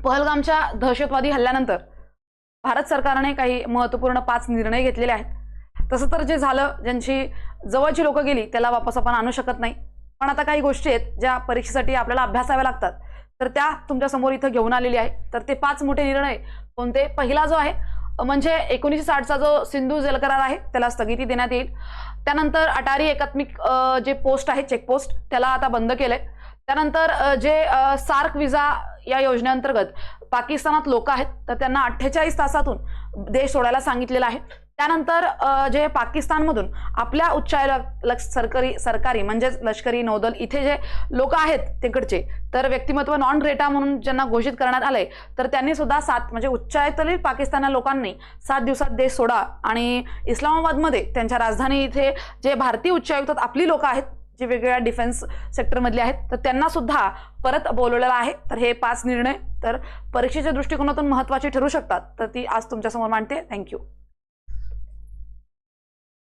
पहलगामच्या दहशतवादी हल्ल्यानंतर भारत सरकारने काही महत्त्वपूर्ण 5 निर्णय घेतलेले आहेत। तसं तर जे झालं, ज्यांची जवळची लोक गेली त्याला वापस आपण आणू शकत नाही, पण आता काही गोष्टी आहेत ज्या परीक्षेसाठी आपल्याला अभ्यासाव्या लागतात, तर त्या तुमच्या समोर इथं घेऊन आलेली आहे। तर ते 5 मोठे निर्णय कोणते? पहिला जो आहे म्हणजे 1960चा जो सिंधू जल करार आहे त्याला स्थगिती देण्यात येईल। त्यानंतर अटारी एकात्मिक जे पोस्ट आहे, चेक पोस्ट, त्याला आता बंद केलंय। त्यानंतर जे सार्क विजा या योजनेअंतर्गत पाकिस्तानात लोक आहेत तर त्यांना 48 तासातून देश सोडायला सांगितलेलं आहे। त्यानंतर जे पाकिस्तानमधून आपल्या उच्चायुक्त सरकारी म्हणजेच लष्करी नौदल इथे जे लोक आहेत तिकडचे, तर व्यक्तिमत्व नॉन ग्रेटा म्हणून ज्यांना घोषित करण्यात आलंय, तर त्यांनी सुद्धा 7 म्हणजे उच्चायुक्ततील पाकिस्तानी लोकांनी 7 दिवसात देश सोडा आणि इस्लामाबादमध्ये त्यांच्या राजधानी इथे जे भारतीय उच्चायुक्तात आपली लोक आहेत जे वेगवेगळ्या डिफेन्स सेक्टरमधले आहेत तर त्यांना सुद्धा परत बोलवलेलं आहे। तर हे 5 निर्णय तर परीक्षेच्या दृष्टिकोनातून महत्त्वाचे ठरू शकतात, तर ती आज तुमच्यासमोर मांडते। थँक्यू।